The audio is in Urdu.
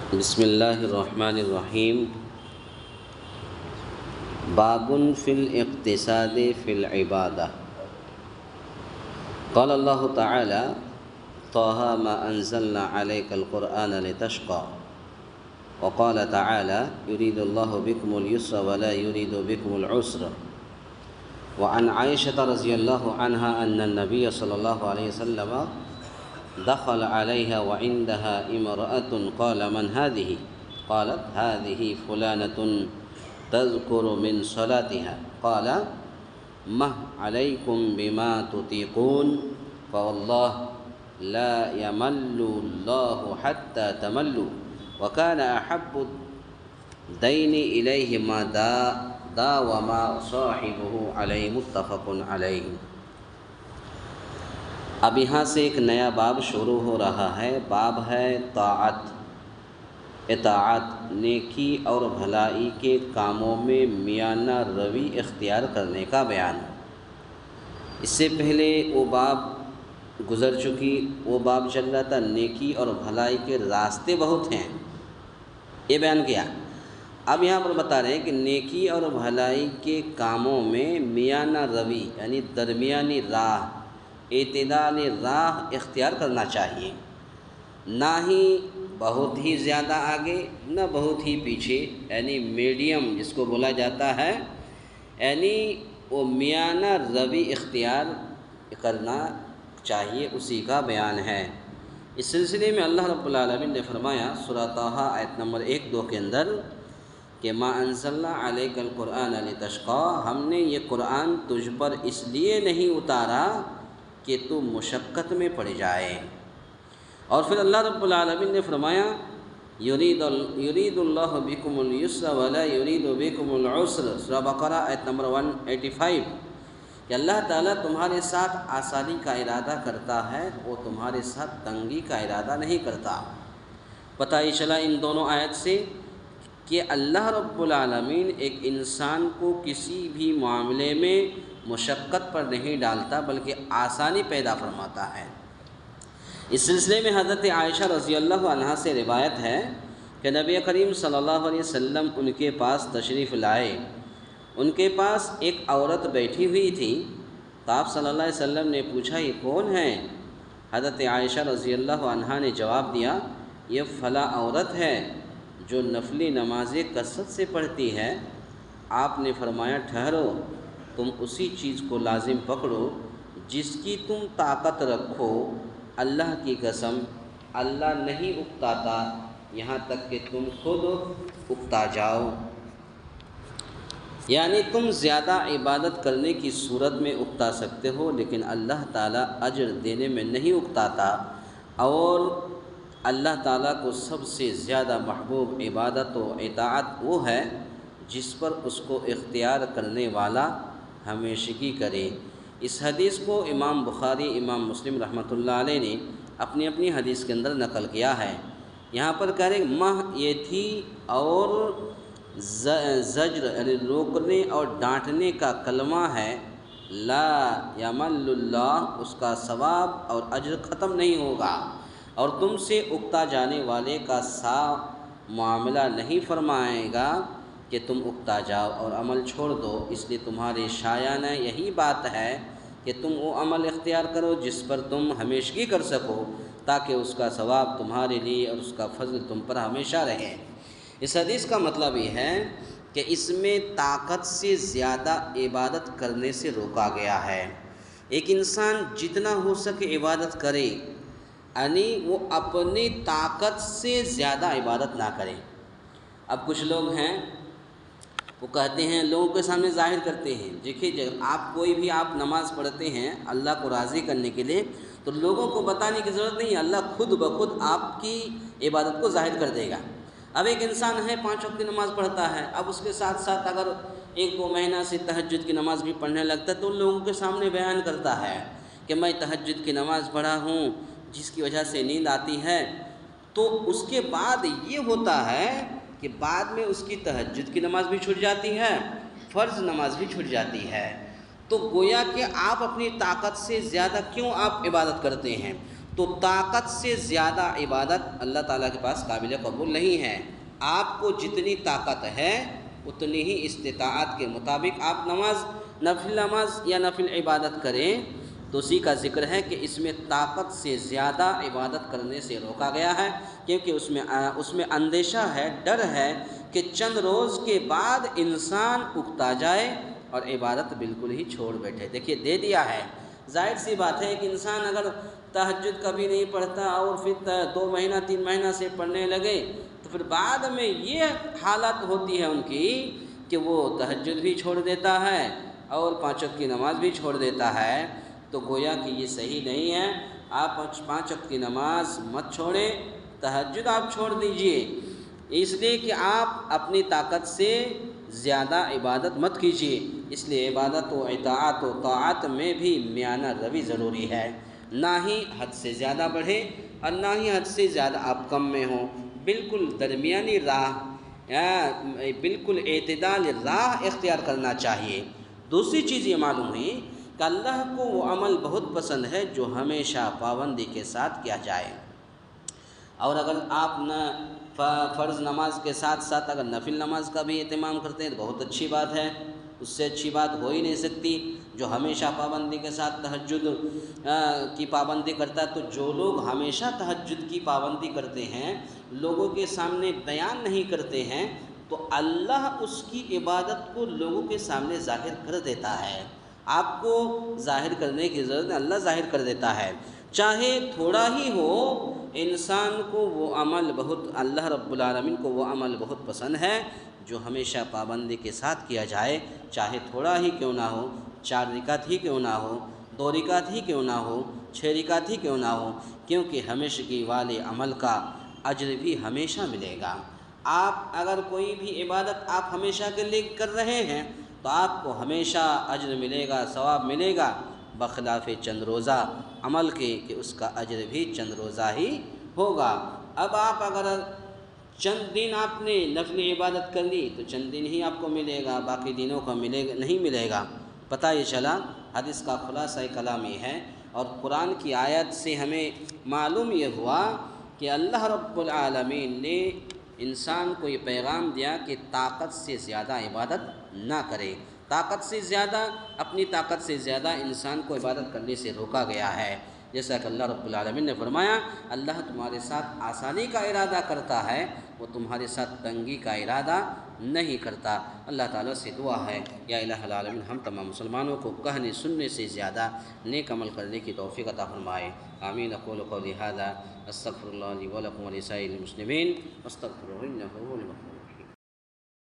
بسم اللہ الرحمن الرحیم۔ باب فی الاقتصاد فی العبادہ۔ قال اللہ تعالی طه ما انزلنا علیک القرآن لتشقى، وقال تعالی یرید اللہ بکم اليسر ولا یرید بکم العسر۔ وعن عائشة رضی اللہ عنہا ان النبی صلی اللہ علیہ وسلم دخل عليها وعندها امرأة قال من هذه؟ قالت هذه فلانة تذكر من صلاتها، قال مه عليكم بما تطيقون فوالله لا يمل الله حتى تملوا، وكان أحب الدين إليه ما داوم صاحبه عليه، متفق عليه۔ اب یہاں سے ایک نیا باب شروع ہو رہا ہے۔ باب ہے اطاعت، نیکی اور بھلائی کے کاموں میں میانہ روی اختیار کرنے کا بیان۔ اس سے پہلے وہ باب گزر چکی، وہ باب چل رہا تھا نیکی اور بھلائی کے راستے بہت ہیں، یہ بیان کیا۔ اب یہاں پر بتا رہے ہیں کہ نیکی اور بھلائی کے کاموں میں میانہ روی یعنی درمیانی راہ، اعتدال راہ اختیار کرنا چاہیے، نہ ہی بہت ہی زیادہ آگے نہ بہت ہی پیچھے، یعنی میڈیم جس کو بولا جاتا ہے، یعنی وہ میانہ روی اختیار کرنا چاہیے، اسی کا بیان ہے۔ اس سلسلے میں اللہ رب العالمین نے فرمایا سورہ طٰہٰ آیت نمبر 1-2 کے اندر کہ ما انزلنا علیک القرآن لتشقى، ہم نے یہ قرآن تجھ پر اس لیے نہیں اتارا کہ تو مشقت میں پڑ جائے۔ اور پھر اللہ رب العالمین نے فرمایا یرید اللہ بکم اليسر ولا یرید بکم العسر، سورہ بقرہ آیت نمبر 185، کہ اللہ تعالیٰ تمہارے ساتھ آسانی کا ارادہ کرتا ہے، وہ تمہارے ساتھ تنگی کا ارادہ نہیں کرتا۔ پتہ یہ چلا ان دونوں آیت سے کہ اللہ رب العالمین ایک انسان کو کسی بھی معاملے میں مشقت پر نہیں ڈالتا بلکہ آسانی پیدا فرماتا ہے۔ اس سلسلے میں حضرت عائشہ رضی اللہ عنہا سے روایت ہے کہ نبی کریم صلی اللہ علیہ وسلم ان کے پاس تشریف لائے، ان کے پاس ایک عورت بیٹھی ہوئی تھی، تو آپ صلی اللہ علیہ وسلم نے پوچھا یہ کون ہے؟ حضرت عائشہ رضی اللہ عنہا نے جواب دیا یہ فلاں عورت ہے جو نفلی نمازیں کثرت سے پڑھتی ہے۔ آپ نے فرمایا ٹھہرو، تم اسی چیز کو لازم پکڑو جس کی تم طاقت رکھو، اللہ کی قسم اللہ نہیں اکتاتا یہاں تک کہ تم خود اکتا جاؤ، یعنی تم زیادہ عبادت کرنے کی صورت میں اکتا سکتے ہو لیکن اللہ تعالیٰ اجر دینے میں نہیں اکتاتا، اور اللہ تعالیٰ کو سب سے زیادہ محبوب عبادت و اطاعت وہ ہے جس پر اس کو اختیار کرنے والا ہمیشگی کرے۔ اس حدیث کو امام بخاری، امام مسلم رحمۃ اللہ علیہ نے اپنی اپنی حدیث کے اندر نقل کیا ہے۔ یہاں پر کہہ رہے مہ یہ تھی اور زجر یعنی روکنے اور ڈانٹنے کا کلمہ ہے، لا یمل اللہ، اس کا ثواب اور اجر ختم نہیں ہوگا، اور تم سے اکتا جانے والے کا صاف معاملہ نہیں فرمائے گا کہ تم اکتا جاؤ اور عمل چھوڑ دو، اس لیے تمہارے شایانہ یہی بات ہے کہ تم وہ عمل اختیار کرو جس پر تم ہمیشگی کر سکو، تاکہ اس کا ثواب تمہارے لیے اور اس کا فضل تم پر ہمیشہ رہے۔ اس حدیث کا مطلب یہ ہے کہ اس میں طاقت سے زیادہ عبادت کرنے سے روکا گیا ہے۔ ایک انسان جتنا ہو سکے عبادت کرے، یعنی وہ اپنی طاقت سے زیادہ عبادت نہ کرے۔ اب کچھ لوگ ہیں وہ کہتے ہیں، لوگوں کے سامنے ظاہر کرتے ہیں، دیکھیے جب آپ کوئی بھی آپ نماز پڑھتے ہیں اللہ کو راضی کرنے کے لیے تو لوگوں کو بتانے کی ضرورت نہیں ہے، اللہ خود بخود آپ کی عبادت کو ظاہر کر دے گا۔ اب ایک انسان ہے 5 وقت کی نماز پڑھتا ہے، اب اس کے ساتھ ساتھ اگر 1-2 مہینہ سے تہجد کی نماز بھی پڑھنے لگتا ہے تو ان لوگوں کے سامنے بیان کرتا ہے کہ میں تہجد کی نماز پڑھا ہوں جس کی وجہ سے نیند آتی ہے، تو اس کے بعد یہ ہوتا ہے کہ بعد میں اس کی تہجد کی نماز بھی چھوٹ جاتی ہے، فرض نماز بھی چھوٹ جاتی ہے، تو گویا کہ آپ اپنی طاقت سے زیادہ کیوں آپ عبادت کرتے ہیں؟ تو طاقت سے زیادہ عبادت اللہ تعالیٰ کے پاس قابل قبول نہیں ہے۔ آپ کو جتنی طاقت ہے اتنی ہی استطاعت کے مطابق آپ نفل نماز یا نفل عبادت کریں، تو اسی کا ذکر ہے کہ اس میں طاقت سے زیادہ عبادت کرنے سے روکا گیا ہے، کیونکہ اس میں اندیشہ ہے، ڈر ہے کہ چند روز کے بعد انسان اکتا جائے اور عبادت بالکل ہی چھوڑ بیٹھے۔ دیکھیے دے دیا ہے، ظاہر سی بات ہے کہ انسان اگر تہجد کبھی نہیں پڑھتا اور پھر 2 مہینہ 3 مہینہ سے پڑھنے لگے تو پھر بعد میں یہ حالت ہوتی ہے ان کی کہ وہ تہجد بھی چھوڑ دیتا ہے اور 5 وقت کی نماز بھی چھوڑ دیتا ہے، تو گویا کہ یہ صحیح نہیں ہے۔ آپ 5 وقت کی نماز مت چھوڑیں، تہجد آپ چھوڑ دیجئے، اس لیے کہ آپ اپنی طاقت سے زیادہ عبادت مت کیجیے۔ اس لیے عبادت و اطاعت و طاعت میں بھی میانہ روی ضروری ہے، نہ ہی حد سے زیادہ بڑھے اور نہ ہی حد سے زیادہ آپ کم میں ہوں، بالکل درمیانی راہ، بالکل اعتدال راہ اختیار کرنا چاہیے۔ دوسری چیز یہ معلوم ہوئی کہ اللہ کو وہ عمل بہت پسند ہے جو ہمیشہ پابندی کے ساتھ کیا جائے، اور اگر آپ فرض نماز کے ساتھ ساتھ اگر نفل نماز کا بھی اہتمام کرتے ہیں تو بہت اچھی بات ہے، اس سے اچھی بات ہو ہی نہیں سکتی۔ جو ہمیشہ پابندی کے ساتھ تہجد کی پابندی کرتا ہے، تو جو لوگ ہمیشہ تہجد کی پابندی کرتے ہیں، لوگوں کے سامنے بیان نہیں کرتے ہیں، تو اللہ اس کی عبادت کو لوگوں کے سامنے ظاہر کر دیتا ہے۔ آپ کو ظاہر کرنے کی ضرورت نہیں، اللہ ظاہر کر دیتا ہے، چاہے تھوڑا ہی ہو۔ انسان کو وہ عمل اللہ رب العالمین کو وہ عمل بہت پسند ہے جو ہمیشہ پابندی کے ساتھ کیا جائے، چاہے تھوڑا ہی کیوں نہ ہو، 4 رکعت ہی کیوں نہ ہو، 2 رکعت ہی کیوں نہ ہو، 6 رکعت ہی کیوں نہ ہو، کیونکہ ہمیشگی والے عمل کا اجر بھی ہمیشہ ملے گا۔ آپ اگر کوئی بھی عبادت آپ ہمیشہ کے لیے کر رہے ہیں تو آپ کو ہمیشہ اجر ملے گا، ثواب ملے گا، بخلاف چند روزہ عمل کے کہ اس کا اجر بھی چند روزہ ہی ہوگا۔ اب آپ اگر چند دن آپ نے نفل عبادت کر لی تو چند دن ہی آپ کو ملے گا، باقی دنوں کا نہیں ملے گا۔ پتہ یہ چلا، حدیث کا خلاصہ کلام یہ ہے، اور قرآن کی آیت سے ہمیں معلوم یہ ہوا کہ اللہ رب العالمین نے انسان کو یہ پیغام دیا کہ طاقت سے زیادہ عبادت نہ کرے، اپنی طاقت سے زیادہ انسان کو عبادت کرنے سے روکا گیا ہے۔ جیسا کہ اللہ رب العالمین نے فرمایا، اللہ تمہارے ساتھ آسانی کا ارادہ کرتا ہے، وہ تمہارے ساتھ تنگی کا ارادہ نہیں کرتا۔ اللہ تعالیٰ سے دعا ہے، یا الہ العالمین ہم تمام مسلمانوں کو کہنے سننے سے زیادہ نیک عمل کرنے کی توفیق عطا فرمائے۔ آمین۔ اقول قولی ھذا استغفر اللہ لی ولکم ولسائر المسلمین واستغفروہ انہ هو الغفور